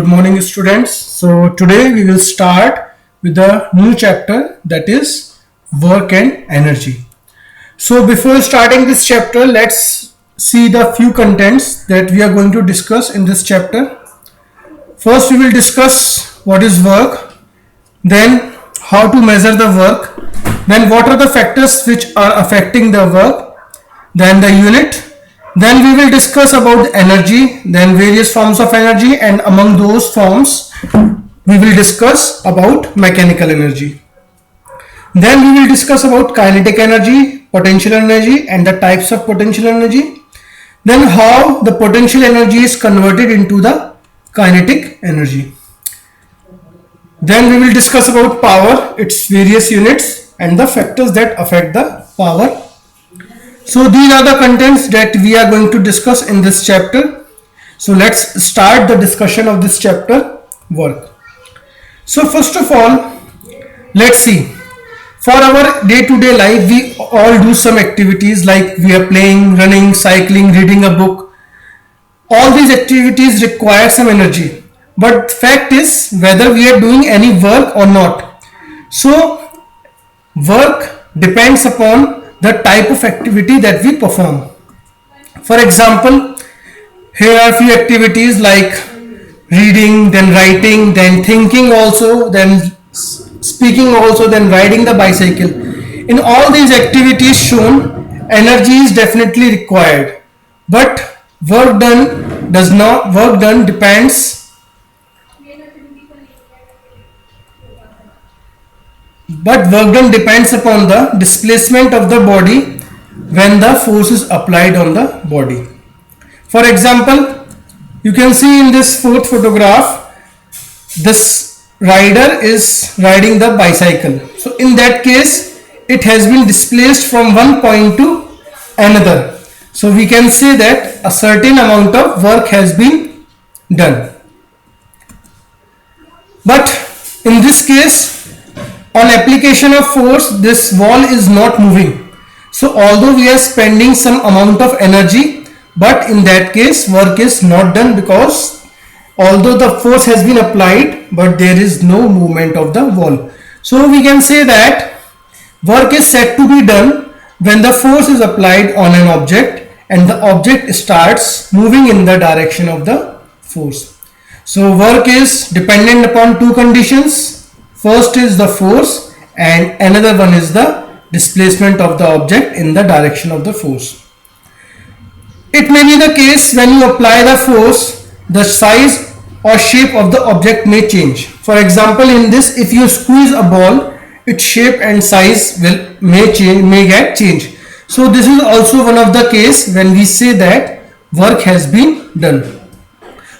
Good morning, students. So, today we will start with a new chapter, that is work and energy. So, before starting this chapter, let's see the few contents that we are going to discuss in this chapter. First, we will discuss what is work, then how to measure the work, then what are the factors which are affecting the work, then the unit, then we will discuss about energy, then various forms of energy, and among those forms we will discuss about mechanical energy. Then we will discuss about kinetic energy, potential energy, and the types of potential energy. Then how the potential energy is converted into the kinetic energy. Then we will discuss about power, its various units, and the factors that affect the power. So these are the contents that we are going to discuss in this chapter. So let's start the discussion of this chapter, work. So first of all, let's see. For our day-to-day life, we all do some activities like we are playing, running, cycling, reading a book. All these activities require some energy. But fact is whether we are doing any work or not. So work depends upon the type of activity that we perform. For example, here are a few activities like reading, then writing, then thinking also, then speaking also, then riding the bicycle. In all these activities shown, energy is definitely required, but work done depends upon the displacement of the body when the force is applied on the body. For example, you can see in this fourth photograph, this rider is riding the bicycle. So in that case, it has been displaced from one point to another. So we can say that a certain amount of work has been done. But in this case, on application of force, this wall is not moving. So although we are spending some amount of energy, but in that case work is not done, because although the force has been applied, but there is no movement of the wall. So we can say that work is said to be done when the force is applied on an object and the object starts moving in the direction of the force. So work is dependent upon two conditions. First is the force and another one is the displacement of the object in the direction of the force. It may be the case when you apply the force, the size or shape of the object may change. For example, in this, if you squeeze a ball, its shape and size may get changed. So this is also one of the case when we say that work has been done.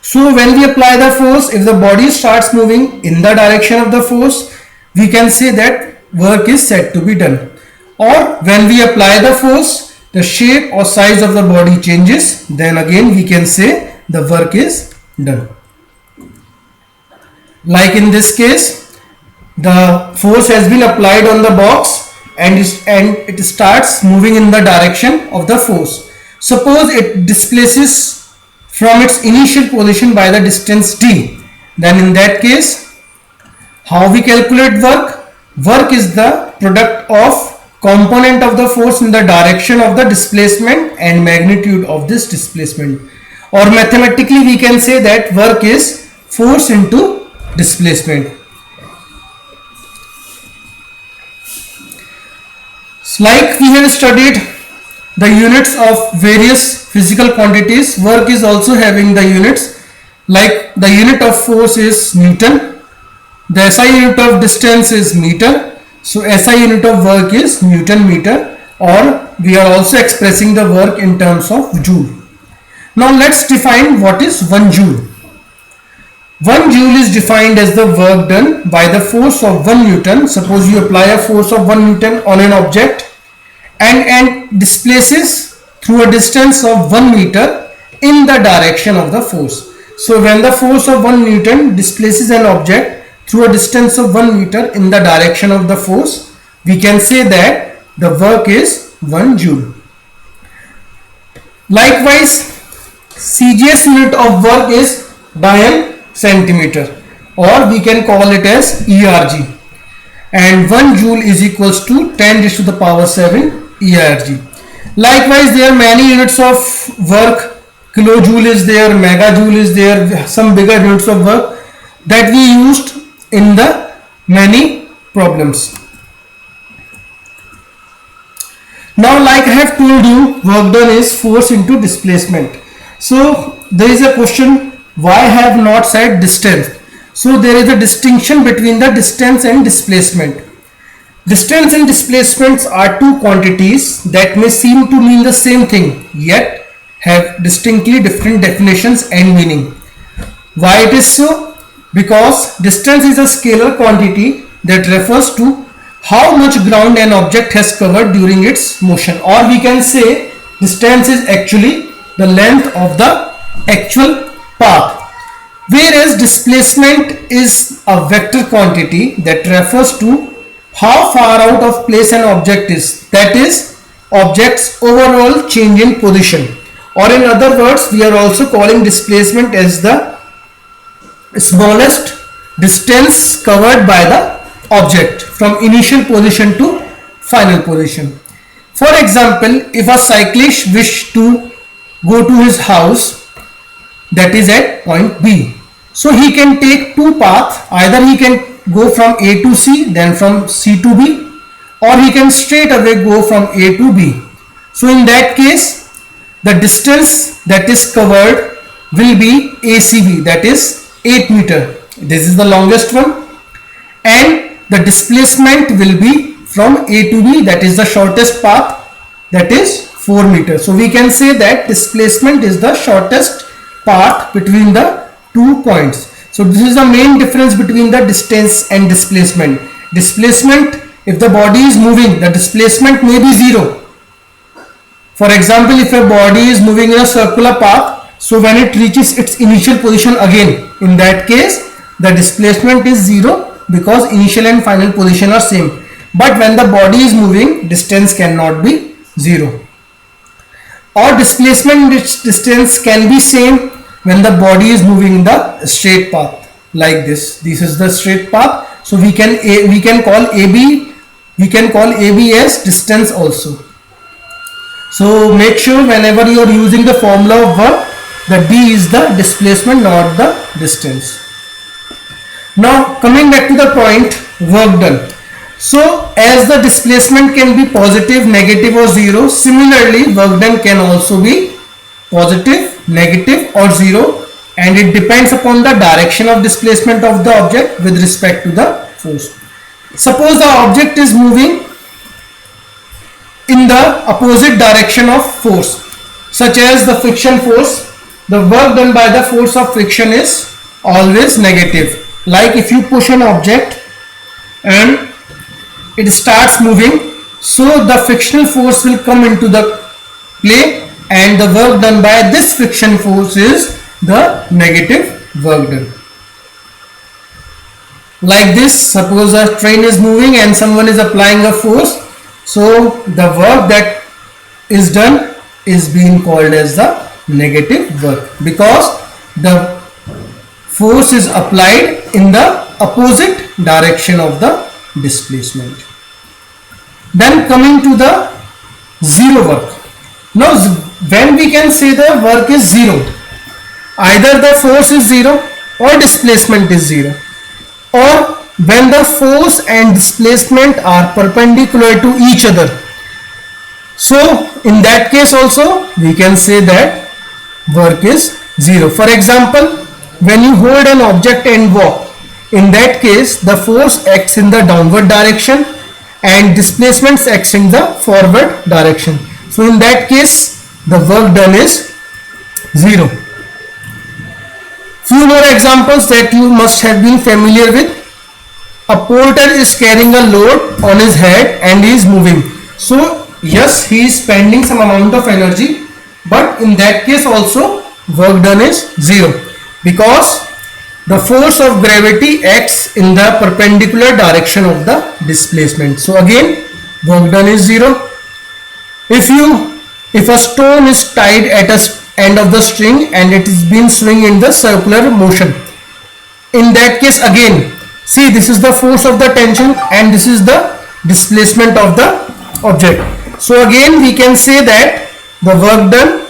So when we apply the force, if the body starts moving in the direction of the force, we can say that work is said to be done. Or when we apply the force, the shape or size of the body changes, then again we can say the work is done. Like in this case, the force has been applied on the box and it starts moving in the direction of the force. Suppose it displaces from its initial position by the distance d, then in that case, how we calculate work? Work is the product of component of the force in the direction of the displacement and magnitude of this displacement. Or mathematically we can say that work is force into displacement. Like we have studied the units of various physical quantities, work is also having the units. Like the unit of force is Newton, the SI unit of distance is meter, so SI unit of work is Newton meter, or we are also expressing the work in terms of joule. Now let's define what is 1 joule. 1 joule is defined as the work done by the force of 1 Newton. Suppose you apply a force of 1 Newton on an object and displaces through a distance of 1 meter in the direction of the force. So when the force of 1 Newton displaces an object through a distance of 1 meter in the direction of the force, we can say that the work is 1 joule. Likewise, CGS unit of work is Diane centimeter, or we can call it as ERG, and 1 joule is equals to 10 raised to the power 7 ERG. Likewise, there are many units of work. Kilojoule is there, megajoule is there, some bigger units of work that we used in the many problems. Now, like I have told you, work done is force into displacement. So there is a question, why I have not said distance? So there is a distinction between the distance and displacement. Distance and displacements are two quantities that may seem to mean the same thing, yet have distinctly different definitions and meaning. Why it is so? Because distance is a scalar quantity that refers to how much ground an object has covered during its motion, or we can say distance is actually the length of the actual path, whereas displacement is a vector quantity that refers to how far out of place an object is, that is, object's overall change in position. Or in other words, we are also calling displacement as the smallest distance covered by the object from initial position to final position. For example, if a cyclist wishes to go to his house that is at point B, so he can take two paths. Either he can go from A to C, then from C to B, or he can straight away go from A to B. So in that case, the distance that is covered will be ACB, that is 8 meter. This is the longest one, and the displacement will be from A to B, that is the shortest path, that is 4 meters. So we can say that displacement is the shortest path between the 2 points. So this is the main difference between the distance and displacement. Displacement, if the body is moving, the displacement may be 0. For example, if a body is moving in a circular path, so when it reaches its initial position again, in that case the displacement is 0 because initial and final position are same. But when the body is moving, distance cannot be 0. Or displacement distance can be same when the body is moving in the straight path, like this. This is the straight path, so we can call AB as distance also. So make sure whenever you are using the formula of work, the D is the displacement, not the distance. Now coming back to the point, work done. So as the displacement can be positive, negative or 0, similarly work done can also be positive, negative or 0, and it depends upon the direction of displacement of the object with respect to the force. Suppose the object is moving in the opposite direction of force, such as the friction force. The work done by the force of friction is always negative. Like if you push an object and it starts moving, so the frictional force will come into the play, and the work done by this friction force is the negative work done. Like this, suppose a train is moving and someone is applying a force, so the work that is done is being called as the negative work, because the force is applied in the opposite direction of the displacement. Then coming to the zero work. Now when we can say the work is 0, either the force is 0 or displacement is 0, or when the force and displacement are perpendicular to each other. So in that case also we can say that work is 0. For example, when you hold an object and walk, in that case the force acts in the downward direction and displacement acts in the forward direction. So in that case the work done is 0. Few more examples that you must have been familiar with. A porter is carrying a load on his head and he is moving. So yes, he is spending some amount of energy, but in that case also work done is 0, because the force of gravity acts in the perpendicular direction of the displacement. So again work done is 0. If a stone is tied at a end of the string and it is being swung in the circular motion, that case again, see, this is the force of the tension and this is the displacement of the object. So again we can say that the work done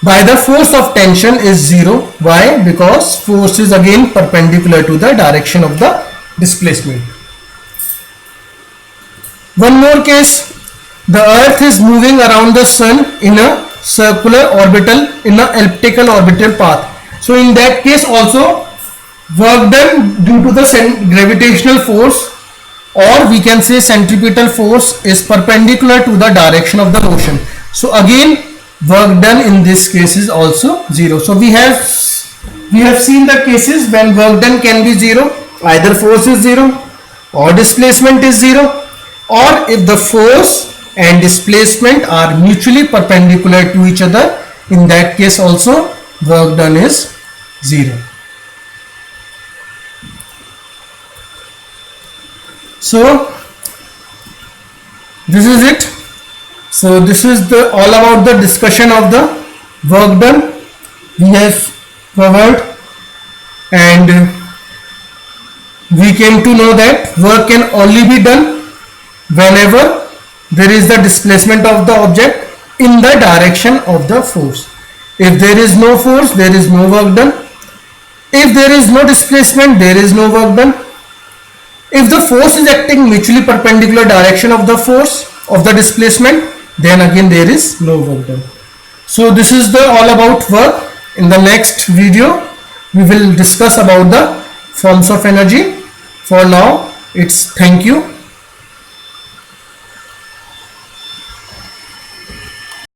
by the force of tension is 0. Why? Because force is again perpendicular to the direction of the displacement. One more case, the earth is moving around the sun in a circular orbital, in an elliptical orbital path. So in that case also, work done due to the gravitational force, or we can say centripetal force, is perpendicular to the direction of the motion. So again work done in this case is also 0. So we have seen the cases when work done can be 0, either force is 0 or displacement is 0, or if the force and displacement are mutually perpendicular to each other, in that case also work done is 0. So this is it. So this is the all about the discussion of the work done we have covered, and we came to know that work can only be done whenever there is the displacement of the object in the direction of the force. If there is no force, there is no work done. If there is no displacement, there is no work done. If the force is acting mutually perpendicular direction of the force of the displacement, then again there is no work done. So this is the all about work. In the next video we will discuss about the forms of energy. For now it's thank you.